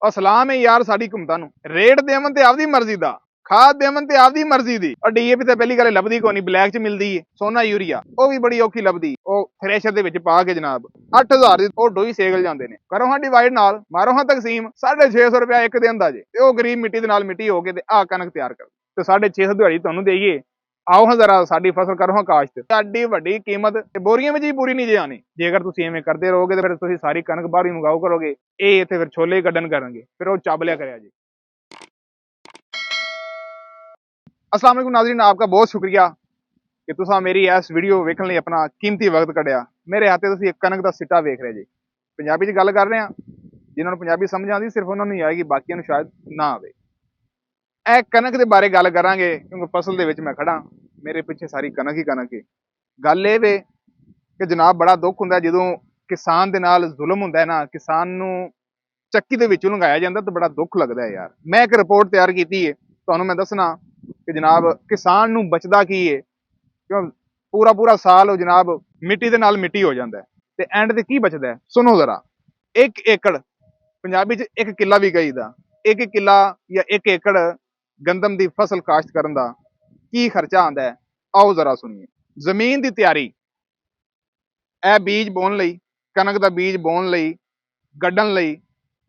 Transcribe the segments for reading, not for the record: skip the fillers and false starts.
और सलाम है यार साडी हुकूमतां नूं, रेट देवन ते आपदी मर्जी दा, खाद देवन ते आपदी मर्जी दी। और डीएपी तो पहली गल लभदी कोई नहीं, ब्लैक च मिलदी है। सोना यूरिया ਉਹ ਵੀ ਬੜੀ ਔਖੀ ਲੱਭਦੀ, ਉਹ ਥ੍ਰੈਸ਼ਰ ਦੇ ਵਿੱਚ ਪਾ ਕੇ ਜਨਾਬ 8000 ਦੀ ਉਹ ਡੋਈ ਸੇਗਲ ਜਾਂਦੇ ਨੇ। ਕਰੋ ਹਾਂ ਡਿਵਾਈਡ ਨਾਲ, ਮਾਰੋ ਹਾਂ ਤਕਸੀਮ, 650 ਰੁਪਇਆ ਇੱਕ ਦਿਨ ਦਾ ਜੇ, ਤੇ ਉਹ ਗਰੀਬ ਮਿੱਟੀ ਦੇ ਨਾਲ ਮਿੱਟੀ ਹੋ ਕੇ ਤੇ ਆਹ ਕਣਕ ਤਿਆਰ ਕਰ ਤੇ 650 ਦਿਹਾੜੀ ਤੁਹਾਨੂੰ ਦੇਈਏ। ਆਓ ਹਾਂ ਜ਼ਰਾ ਸਾਡੀ ਫਸਲ ਕਰੋ ਹਾਂ ਕਾਸ਼ਤ, ਸਾਡੀ ਵੱਡੀ ਕੀਮਤ ਤੇ ਬੋਰੀਆਂ ਵਿੱਚ ਹੀ ਪੂਰੀ ਨਹੀਂ ਜੇ ਆਣੀ। ਜੇਕਰ ਤੁਸੀਂ ਐਵੇਂ ਕਰਦੇ ਰਹੋਗੇ ਤੇ ਫਿਰ ਤੁਸੀਂ ਸਾਰੀ ਕਣਕ ਬਾਹਰ ਹੀ ਮੰਗਾਓ ਕਰੋਗੇ, ਇਹ ਇੱਥੇ ਫਿਰ ਛੋਲੇ ਕੱਢਣ ਕਰਨਗੇ, ਫਿਰ ਉਹ ਚੱਬ ਲਿਆ ਕਰਿਆ ਜੀ। अस्सलाम वालेकुम नाज़रीन, आपका बहुत शुक्रिया कि तुसा मेरी इस वीडियो वेखण लई अपना कीमती वक्त कढ़िया। मेरे हाथे तुसीं एक कनक दा सिट्टा वेख रहे जी। पंजाबी च गल कर रहे हैं, जिन्हां नूं पंजाबी समझ आंदी सिर्फ उन्हां नूं ही आएगी, बाकियां नूं शायद ना आवे। ਇਹ ਕਣਕ ਦੇ ਬਾਰੇ ਗੱਲ ਕਰਾਂਗੇ ਕਿਉਂਕਿ ਫਸਲ ਦੇ ਵਿੱਚ ਮੈਂ ਖੜਾ, ਮੇਰੇ ਪਿੱਛੇ ਸਾਰੀ ਕਣਕ ਹੀ ਕਣਕ ਹੈ। ਗੱਲ ਇਹ ਵੇ ਕਿ ਜਨਾਬ ਬੜਾ ਦੁੱਖ ਹੁੰਦਾ ਜਦੋਂ ਕਿਸਾਨ ਦੇ ਨਾਲ ਜ਼ੁਲਮ ਹੁੰਦਾ ਹੈ ਨਾ, ਕਿਸਾਨ ਨੂੰ ਚੱਕੀ ਦੇ ਵਿੱਚੋਂ ਲੰਘਾਇਆ ਜਾਂਦਾ ਤਾਂ ਬੜਾ ਦੁੱਖ ਲੱਗਦਾ ਹੈ ਯਾਰ। ਮੈਂ ਇੱਕ ਰਿਪੋਰਟ ਤਿਆਰ ਕੀਤੀ ਹੈ, ਤੁਹਾਨੂੰ ਮੈਂ ਦੱਸਣਾ ਕਿ ਜਨਾਬ ਕਿਸਾਨ ਨੂੰ ਬਚਦਾ ਕੀ ਹੈ। ਕਿਉਂ ਪੂਰਾ ਪੂਰਾ ਸਾਲ ਉਹ ਜਨਾਬ ਮਿੱਟੀ ਦੇ ਨਾਲ ਮਿੱਟੀ ਹੋ ਜਾਂਦਾ ਹੈ ਤੇ ਐਂਡ ਤੇ ਕੀ ਬਚਦਾ ਹੈ ਸੁਣੋ ਜ਼ਰਾ। 1 ਏਕੜ ਪੰਜਾਬੀ ਚ 1 ਕਿੱਲਾ ਵੀ ਕਹੀਦਾ, 1 ਕਿੱਲਾ ਜਾਂ 1 ਏਕੜ ਗੰਦਮ ਦੀ ਫਸਲ ਕਾਸ਼ਤ ਕਰਨ ਦਾ ਕੀ ਖਰਚਾ ਆਂਦਾ ਹੈ, ਆਓ ਜ਼ਰਾ ਸੁਣੀਏ। ਜ਼ਮੀਨ ਦੀ ਤਿਆਰੀ, ਇਹ ਬੀਜ ਬੋਣ ਲਈ, ਕਣਕ ਦਾ ਬੀਜ ਬੋਣ ਲਈ, ਗੱਡਣ ਲਈ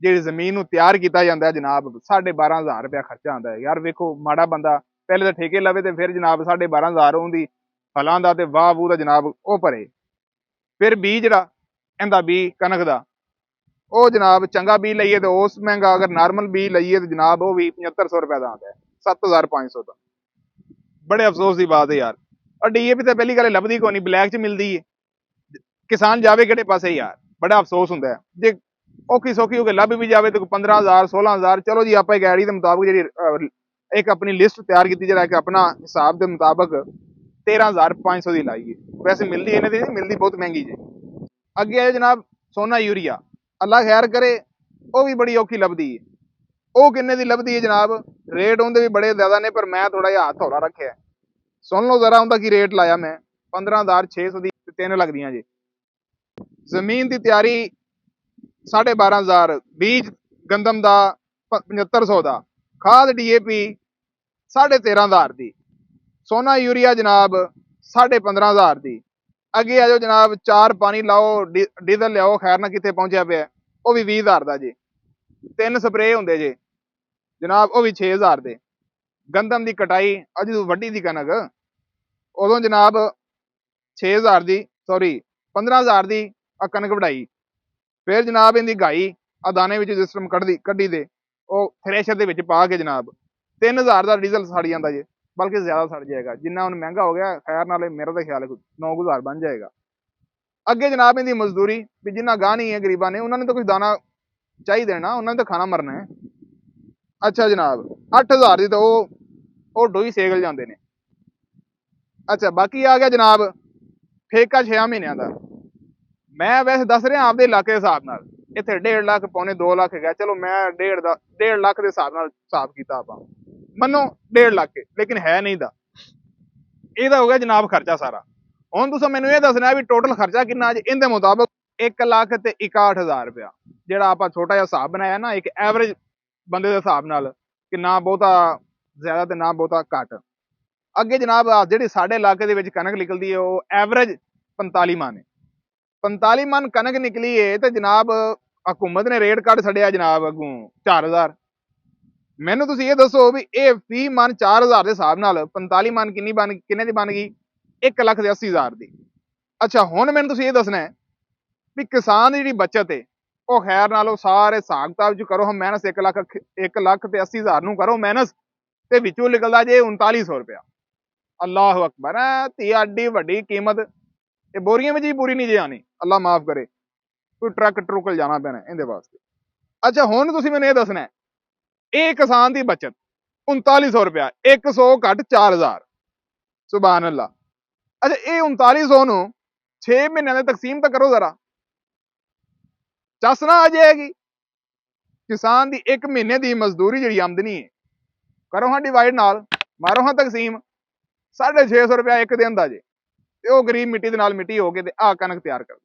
ਜਿਹੜੀ ਜ਼ਮੀਨ ਨੂੰ ਤਿਆਰ ਕੀਤਾ ਜਾਂਦਾ ਜਨਾਬ 12,500 ਰੁਪਇਆ ਖਰਚਾ ਆਂਦਾ ਹੈ। ਯਾਰ ਵੇਖੋ ਮਾੜਾ ਬੰਦਾ ਪਹਿਲੇ ਤਾਂ ਠੇਕੇ ਲਵੇ ਤੇ ਫਿਰ ਜਨਾਬ 12,500 ਉਹਦੀ ਫਲਾਂ ਦਾ ਤੇ ਵਾਹ ਵੂਹ ਦਾ ਜਨਾਬ ਉਹ ਭਰੇ। ਫਿਰ ਬੀਜ ਜਿਹੜਾ ਇਹਦਾ ਬੀਜ ਕਣਕ ਦਾ ਉਹ ਜਨਾਬ ਚੰਗਾ ਬੀਜ ਲਈਏ ਤੇ ਉਸ ਮਹਿੰਗਾ, ਅਗਰ ਨਾਰਮਲ ਬੀਜ ਲਈਏ ਤੇ ਜਨਾਬ ਉਹ ਵੀ 7500 ਰੁਪਏ ਦਾ ਆਂਦਾ ਹੈ, 7,500 ਦਾ। ਬੜੇ ਅਫਸੋਸ ਦੀ ਬਾਤ ਹੈ ਯਾਰ। ਔਰ ਡੀਏਪੀ ਤਾਂ ਪਹਿਲੀ ਗੱਲ ਲੱਭਦੀ ਕੋਈ ਨਹੀਂ, ਬਲੈਕ ਚ ਮਿਲਦੀ ਹੈ। ਕਿਸਾਨ ਜਾਵੇ ਕਿਹੜੇ ਪਾਸੇ ਯਾਰ, ਬੜਾ ਅਫਸੋਸ ਹੁੰਦਾ ਹੈ। ਜੇ ਔਖੀ ਸੌਖੀ ਹੋ ਕੇ ਲੱਭ ਵੀ ਜਾਵੇ ਤੇ 15,000 16,000 ਚਲੋ ਜੀ, ਆਪਾਂ ਇੱਕ ਆਈਡੀ ਦੇ ਮੁਤਾਬਕ ਜਿਹੜੀ ਇੱਕ ਆਪਣੀ ਲਿਸਟ ਤਿਆਰ ਕੀਤੀ, ਜਿਹੜਾ ਇੱਕ ਆਪਣਾ ਹਿਸਾਬ ਦੇ ਮੁਤਾਬਕ 13,500 ਦੀ ਲਾਈਏ। ਵੈਸੇ ਮਿਲਦੀ ਇਹਨਾਂ ਦੀ ਨਹੀਂ ਮਿਲਦੀ, ਬਹੁਤ ਮਹਿੰਗੀ ਜੇ। ਅੱਗੇ ਆਏ ਜਨਾਬ ਸੋਨਾ यूरिया, ਅੱਲਾ ਖੈਰ ਕਰੇ, ਉਹ ਵੀ ਬੜੀ ਔਖੀ ਲੱਭਦੀ ਹੈ। ਉਹ ਕਿੰਨੇ ਦੀ ਲੱਭਦੀ ਹੈ ਜਨਾਬ, ਰੇਟ ਉਹਦੇ ਵੀ ਬੜੇ ਜ਼ਿਆਦਾ ਨੇ, ਪਰ ਮੈਂ ਥੋੜਾ ਜਿਹਾ ਹੱਥ ਹੌਲਾ ਰੱਖਿਆ। ਸੁਣ ਲਓ ਜ਼ਰਾ ਉਹਦਾ ਕੀ ਰੇਟ ਲਾਇਆ ਮੈਂ, 15,600 ਦੀ 3 ਲੱਗਦੀਆਂ ਜੇ। ਜ਼ਮੀਨ ਦੀ ਤਿਆਰੀ 12,500, ਬੀਜ ਗੰਦਮ ਦਾ 7500 ਦਾ, ਖਾਦ ਡੀਏਪੀ 13,500 ਦੀ, ਸੋਨਾ यूरिया ਜਨਾਬ 15,500 ਦੀ। ਅੱਗੇ ਆ ਜਾਓ ਜਨਾਬ, 4 ਪਾਣੀ ਲਾਓ, ਡੀਜ਼ਲ ਲਿਆਓ, ਖੈਰ ਨਾ ਕਿੱਥੇ ਪਹੁੰਚਿਆ ਪਿਆ, ਉਹ ਵੀ 20,000 ਦਾ ਜੇ। 3 ਸਪਰੇ ਹੁੰਦੇ ਜੇ ਜਨਾਬ, ਉਹ ਵੀ 6,000 ਦੇ। ਗੰਦਮ ਦੀ ਕਟਾਈ ਅੱਜ ਵੱਡੀ ਦੀ ਕਣਕ ਉਦੋਂ ਜਨਾਬ 6,000 ਦੀ, ਸੌਰੀ 15,000 ਦੀ ਆ ਕਣਕ ਵਢਾਈ। ਫਿਰ ਜਨਾਬ ਇਹਦੀ ਗਾਈ ਆ ਦਾਣੇ ਵਿੱਚ ਜਿਸ ਟਾਈਮ ਕੱਢੀ ਦੇ ਉਹ ਥ੍ਰੈਸ਼ਰ ਦੇ ਵਿੱਚ ਪਾ ਕੇ ਜਨਾਬ 3,000 ਦਾ ਡੀਜ਼ਲ ਸੜ ਜਾਂਦਾ ਜੇ, ਬਲਕਿ ਜ਼ਿਆਦਾ ਸੜ ਜਾਏਗਾ। ਜਿੰਨਾ ਹੁਣ ਮਹਿੰਗਾ ਹੋ ਗਿਆ, ਖੈਰ ਨਾਲੇ ਮੇਰਾ ਤਾਂ ਖਿਆਲ 9,000 ਬਣ ਜਾਏਗਾ। ਅੱਗੇ ਜਨਾਬ ਇਹਦੀ ਮਜ਼ਦੂਰੀ ਵੀ ਜਿੰਨਾ ਗਾਹ ਨਹੀਂ ਹੈ ਗਰੀਬਾਂ ਨੇ, ਉਹਨਾਂ ਨੇ ਤਾਂ ਕੁਝ ਦਾਣਾ ਚਾਹੀਦਾ ਨਾ, ਉਹਨਾਂ ਨੇ ਤਾਂ ਖਾਣਾ ਮਰਨਾ ਹੈ। ਅੱਛਾ ਜਨਾਬ 8,000 ਦੀ ਤਾਂ ਉਹ ਡੋਈ ਸੇਗਲ ਜਾਂਦੇ ਨੇ। ਅੱਛਾ ਬਾਕੀ ਆ ਗਿਆ ਜਨਾਬ ਠੇਕਾ 6 ਮਹੀਨਿਆਂ ਦਾ। ਮੈਂ ਵੈਸੇ ਦੱਸ ਰਿਹਾ ਆਪਦੇ ਇਲਾਕੇ ਦੇ ਹਿਸਾਬ ਨਾਲ, ਇੱਥੇ 1.5 ਲੱਖ ਪੌਣੇ 2 ਲੱਖ ਹੈਗਾ, ਚਲੋ ਮੈਂ 1.5 ਲੱਖ ਦੇ ਹਿਸਾਬ ਨਾਲ ਹਿਸਾਬ ਕੀਤਾ ਆਪਾਂ, ਮੰਨੋ 1.5 ਲੱਖ, ਲੇਕਿਨ ਹੈ ਨਹੀਂ ਦਾ। ਇਹਦਾ ਹੋ ਗਿਆ ਜਨਾਬ ਖਰਚਾ ਸਾਰਾ। ਹੁਣ ਤੁਸੀਂ ਮੈਨੂੰ ਇਹ ਦੱਸਣਾ ਵੀ ਟੋਟਲ ਖਰਚਾ ਕਿੰਨਾ ਜੀ। ਇਹਦੇ ਮੁਤਾਬਕ 1 ਲੱਖ ਤੇ 61,000 ਰੁਪਇਆ, ਜਿਹੜਾ ਆਪਾਂ ਛੋਟਾ ਜਿਹਾ ਹਿਸਾਬ ਬਣਾਇਆ ਨਾ, ਇੱਕ ਐਵਰੇਜ ਬੰਦੇ ਦੇ ਹਿਸਾਬ ਨਾਲ, ਕਿ ਨਾ ਬਹੁਤਾ ਜ਼ਿਆਦਾ ਤੇ ਨਾ ਬਹੁਤਾ ਘੱਟ। ਅੱਗੇ ਜਨਾਬ ਜਿਹੜੀ ਸਾਡੇ ਇਲਾਕੇ ਦੇ ਵਿੱਚ ਕਣਕ ਨਿਕਲਦੀ ਹੈ ਉਹ ਐਵਰੇਜ 45 ਮਣ ਹੈ। 45 ਮਣ ਕਣਕ ਨਿਕਲੀ ਹੈ ਤੇ ਜਨਾਬ ਹਕੂਮਤ ਨੇ ਰੇਟ ਕੱਢ ਛੱਡਿਆ ਜਨਾਬ ਅੱਗੋਂ 4,000। ਮੈਨੂੰ ਤੁਸੀਂ ਇਹ ਦੱਸੋ ਵੀ ਇਹ 20 ਮਣ 4,000 ਦੇ ਹਿਸਾਬ ਨਾਲ 45 ਮਣ ਕਿੰਨੇ ਦੀ ਬਣ ਗਈ? 1,80,000 ਦੀ। ਅੱਛਾ ਹੁਣ ਮੈਨੂੰ ਤੁਸੀਂ ਇਹ ਦੱਸਣਾ ਹੈ ਵੀ ਕਿਸਾਨ ਦੀ ਜਿਹੜੀ ਬੱਚਤ ਹੈ ਉਹ ਖੈਰ ਨਾਲੋਂ ਸਾਰੇ ਹਿਸਾਬ ਕਿਤਾਬ ਚ ਕਰੋ, ਮਿਹਨਤ 1,80,000 ਨੂੰ ਕਰੋ ਮਿਹਨਤ, ਤੇ ਵਿੱਚੋਂ ਨਿਕਲਦਾ ਜੇ 3900 ਰੁਪਇਆ। ਅੱਲਾਹੁ ਅਕਬਰ, ਧੀ ਐਡੀ ਵੱਡੀ ਕੀਮਤ ਇਹ ਬੋਰੀਆਂ ਵਿੱਚ ਹੀ ਪੂਰੀ ਨਹੀਂ ਜੇ ਆਣੀ, ਅੱਲਾ ਮਾਫ ਕਰੇ। ਕੋਈ ਟਰੱਕ ਟਰੁੱਕ ਜਾਣਾ ਪੈਣਾ ਇਹਦੇ ਵਾਸਤੇ। ਅੱਛਾ ਹੁਣ ਤੁਸੀਂ ਮੈਨੂੰ ਇਹ ਦੱਸਣਾ ਇਹ ਕਿਸਾਨ ਦੀ ਬੱਚਤ 3900 ਰੁਪਇਆ, 100 ਘੱਟ 4,000, ਸੁਭਾਨ ਅੱਲਾ। ਅੱਛਾ ਇਹ 3900 ਨੂੰ 6 ਮਹੀਨਿਆਂ ਦੇ ਤਕਸੀਮ ਤਾਂ ਕਰੋ ਜ਼ਰਾ, ਚੱਸ ਨਾ ਆ ਜਾਏਗੀ। ਕਿਸਾਨ ਦੀ 1 ਮਹੀਨੇ ਦੀ ਮਜ਼ਦੂਰੀ ਜਿਹੜੀ ਆਮਦਨੀ ਹੈ, ਕਰੋ ਹਾਂ ਡਿਵਾਈਡ ਨਾਲ, ਮਾਰੋ ਹਾਂ ਤਕਸੀਮ, 650 ਰੁਪਇਆ ਇੱਕ ਦਿਨ ਦਾ ਜੇ, ਤੇ ਉਹ ਗਰੀਬ ਮਿੱਟੀ ਦੇ ਨਾਲ ਮਿੱਟੀ ਹੋ ਕੇ ਤੇ ਆਹ ਕਣਕ ਤਿਆਰ ਕਰ।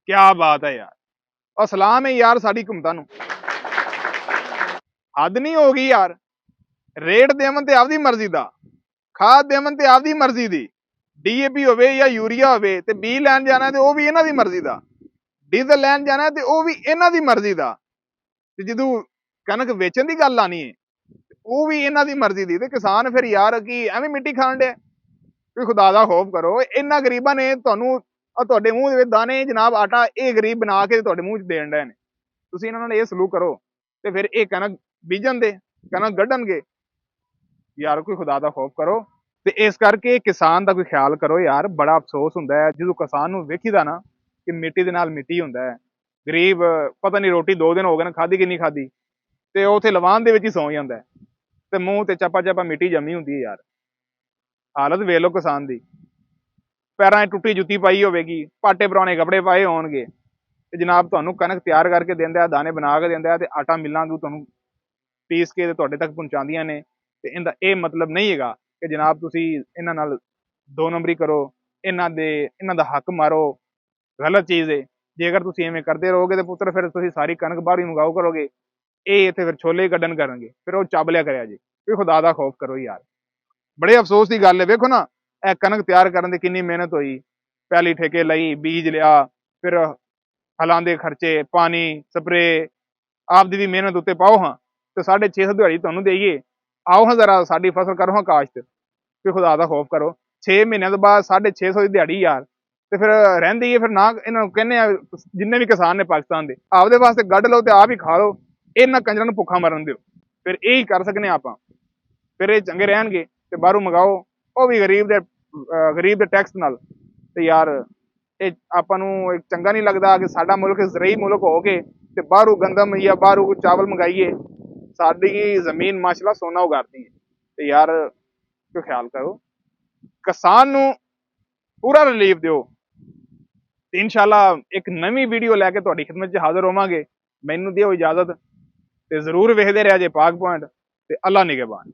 ਕਿਆ ਬਾਤ ਹੈ ਯਾਰ। ਔਰ ਸਲਾਮ ਹੈ ਯਾਰ ਸਾਡੀ ਹਕੂਮਤਾਂ ਨੂੰ। ਹੱਦ ਨਹੀਂ ਹੋ ਗਈ ਯਾਰ। ਰੇਟ ਦੇਵਨ ਤੇ ਆਪਦੀ ਮਰਜ਼ੀ ਦਾ, ਖਾਦ ਦੇਵਨ ਤੇ ਆਪਦੀ ਮਰਜ਼ੀ ਦੀ, ਡੀਏਪੀ ਹੋਵੇ ਜਾਂ ਯੂਰੀਆ ਹੋਵੇ, ਤੇ ਬੀ ਲੈਣ ਜਾਣਾ ਤੇ ਉਹ ਵੀ ਇਹਨਾਂ ਦੀ ਮਰਜ਼ੀ ਦਾ, ਡੀਜ਼ਲ ਲੈਣ ਜਾਣਾ ਤੇ ਉਹ ਵੀ ਇਹਨਾਂ ਦੀ ਮਰਜ਼ੀ ਦਾ, ਤੇ ਜਦੋਂ ਕਣਕ ਵੇਚਣ ਦੀ ਗੱਲ ਆਣੀ ਹੈ ਉਹ ਵੀ ਇਹਨਾਂ ਦੀ ਮਰਜ਼ੀ ਦੀ। ਤੇ ਕਿਸਾਨ ਫਿਰ ਯਾਰ ਕੀ ਐਵੇਂ ਮਿੱਟੀ ਖਾਣ ਡਿਆ? ਕੋਈ ਖੁਦਾ ਦਾ ਖੌਫ ਕਰੋ। ਇਹਨਾਂ ਗਰੀਬਾਂ ਨੇ ਤੁਹਾਨੂੰ ਤੁਹਾਡੇ ਮੂੰਹ ਦੇ ਦਾਣੇ ਜਨਾਬ ਆਟਾ ਇਹ ਗਰੀਬ ਬਣਾ ਕੇ ਤੁਹਾਡੇ ਮੂੰਹ 'ਚ ਦੇਣ ਡਏ ਨੇ। ਤੁਸੀਂ ਇਹਨਾਂ ਨਾਲ ਇਹ ਸਲੂਕ ਕਰੋ ਤੇ ਫਿਰ ਇਹ ਕਣਕ ਬੀਜਣ ਦੇ, ਕਣਕ ਗੱਢਣਗੇ। ਯਾਰ ਕੋਈ ਖੁਦਾ ਦਾ ਖੌਫ ਕਰੋ। ਤੇ ਇਸ ਕਰਕੇ ਕਿਸਾਨ ਦਾ ਕੋਈ ਖਿਆਲ ਕਰੋ ਯਾਰ। ਬੜਾ ਅਫਸੋਸ ਹੁੰਦਾ ਹੈ ਜਦੋਂ ਕਿਸਾਨ ਨੂੰ ਵੇਖੀਦਾ ਨਾ ਕਿ ਮਿੱਟੀ ਦੇ ਨਾਲ ਮਿੱਟੀ ਹੁੰਦਾ ਹੈ। ਗਰੀਬ ਪਤਾ ਨਹੀਂ ਰੋਟੀ 2 ਦਿਨ ਹੋ ਗਏ ਨੇ ਖਾਧੀ ਕਿ ਨਹੀਂ ਖਾਧੀ, ਤੇ ਉਹ ਉੱਥੇ ਲਵਾਨ ਦੇ ਵਿੱਚ ਹੀ ਸੌਂ ਜਾਂਦਾ ਤੇ ਮੂੰਹ ਤੇ ਚੱਪਾ ਚੱਪਾ ਮਿੱਟੀ ਜੰਮੀ ਹੁੰਦੀ ਹੈ। ਯਾਰ ਹਾਲਤ ਵੇਖ ਲਓ ਕਿਸਾਨ ਦੀ। ਪੈਰਾਂ 'ਚ ਟੁੱਟੀ ਜੁੱਤੀ ਪਾਈ ਹੋਵੇਗੀ, ਪਾਟੇ ਪੁਰਾਣੇ ਕੱਪੜੇ ਪਾਏ ਹੋਣਗੇ, ਤੇ ਜਨਾਬ ਤੁਹਾਨੂੰ ਕਣਕ ਤਿਆਰ ਕਰਕੇ ਦਿੰਦਾ, ਦਾਣੇ ਬਣਾ ਕੇ ਦਿੰਦਾ, ਤੇ ਆਟਾ ਮਿਲਾਂ ਨੂੰ ਤੁਹਾਨੂੰ ਪੀਸ ਕੇ ਤੇ ਤੁਹਾਡੇ ਤੱਕ ਪਹੁੰਚਾਉਂਦੀਆਂ ਨੇ। ਤੇ ਇਹਦਾ ਇਹ ਮਤਲਬ ਨਹੀਂ ਹੈਗਾ ਕਿ ਜਨਾਬ ਤੁਸੀਂ ਇਹਨਾਂ ਨਾਲ 2 ਨੰਬਰੀ ਕਰੋ, ਇਹਨਾਂ ਦਾ ਹੱਕ ਮਾਰੋ। ਗਲਤ ਚੀਜ਼ ਹੈ। ਜੇਕਰ ਤੁਸੀਂ ਐਵੇਂ ਕਰਦੇ ਰਹੋਗੇ ਤੇ ਪੁੱਤਰ ਫਿਰ ਤੁਸੀਂ ਸਾਰੀ ਕਣਕ ਬਾਹਰ ਹੀ ਮੰਗਾਓ ਕਰੋਗੇ। ਇਹ ਇੱਥੇ ਫਿਰ ਛੋਲੇ ਕੱਢਣ ਕਰਨਗੇ, ਫਿਰ ਉਹ ਚੱਬ ਲਿਆ ਕਰਿਆ ਜੀ। ਵੀ ਖੁਦਾ ਦਾ ਖੌਫ ਕਰੋ ਯਾਰ। ਬੜੇ ਅਫਸੋਸ ਦੀ ਗੱਲ ਹੈ। ਵੇਖੋ ਨਾ ਇਹ ਕਣਕ ਤਿਆਰ ਕਰਨ ਦੀ ਕਿੰਨੀ ਮਿਹਨਤ ਹੋਈ। ਪਹਿਲੀ ਠੇਕੇ ਲਈ, ਬੀਜ ਲਿਆ, ਫਿਰ ਹਲਾਂ ਦੇ ਖਰਚੇ, ਪਾਣੀ, ਸਪਰੇ, ਆਪਦੀ ਵੀ ਮਿਹਨਤ ਉੱਤੇ ਪਾਓ ਹਾਂ, ਤੇ 650 ਦਿਹਾੜੀ ਤੁਹਾਨੂੰ ਦੇਈਏ। ਆਓ ਹਾਂ ਜ਼ਰਾ ਸਾਡੀ ਫਸਲ ਕਰੋ ਹਾਂ ਕਾਸ਼ਤ। ਵੀ ਖੁਦਾ ਦਾ ਖੌਫ ਕਰੋ। 6 ਮਹੀਨਿਆਂ ਤੋਂ ਬਾਅਦ 650 ਦੀ ਦਿਹਾੜੀ ਯਾਰ, ਤੇ ਫਿਰ ਰਹਿੰਦੀ ਹੈ। ਫਿਰ ਨਾ ਇਹਨਾਂ ਨੂੰ ਕਹਿੰਦੇ ਆ ਜਿੰਨੇ ਵੀ ਕਿਸਾਨ ਨੇ ਪਾਕਿਸਤਾਨ ਦੇ, ਆਪਦੇ ਵਾਸਤੇ ਗੱਢ ਲਓ ਤੇ ਆਪ ਹੀ ਖਾ ਲਓ। ਇਹਨਾਂ ਕੰਜਰਾਂ ਨੂੰ ਭੁੱਖਾ ਮਰਨ ਦਿਓ। ਫਿਰ ਇਹ ਹੀ ਕਰ ਸਕਨੇ ਆਪਾਂ। ਫਿਰ ਇਹ ਚੰਗੇ ਰਹਿਣਗੇ। ਤੇ ਬਾਹਰੋਂ ਮੰਗਾਓ, ਉਹ ਵੀ ਗਰੀਬ ਦੇ ਟੈਕਸ ਨਾਲ। ਤੇ ਯਾਰ ਇਹ ਆਪਾਂ ਨੂੰ ਚੰਗਾ ਨਹੀਂ ਲੱਗਦਾ ਕਿ ਸਾਡਾ ਮੁਲਕ ਜ਼ਰਈ ਮੁਲਕ ਹੋ ਕੇ ਤੇ ਬਾਹਰੋਂ ਗੰਦਮ ਜਾਂ ਬਾਹਰੋਂ ਚਾਵਲ ਮੰਗਾਈਏ। ਸਾਡੀ ਜ਼ਮੀਨ ਮਾਸ਼ਾਅੱਲਾ ਸੋਨਾ ਉਗਾੜਦੀ ਹੈ। ਤੇ ਯਾਰ ਕੋਈ ਖਿਆਲ ਕਰੋ, ਕਿਸਾਨ ਨੂੰ ਪੂਰਾ ਰਿਲੀਫ ਦਿਓ। ਤੇ ਇਨਸ਼ਾਅੱਲਾ ਇੱਕ ਨਵੀਂ ਵੀਡੀਓ ਲੈ ਕੇ ਤੁਹਾਡੀ ਖਿਦਮਤ 'ਚ ਹਾਜ਼ਰ ਹੋਵਾਂਗੇ। ਮੈਨੂੰ ਦਿਓ ਇਜਾਜ਼ਤ, ਤੇ ਜ਼ਰੂਰ ਵੇਖਦੇ ਰਿਹਾ ਜੇ ਪਾਕ ਪੁਆਇੰਟ। ਤੇ ਅੱਲਾ ਨਿਗਹਿਬਾਨ।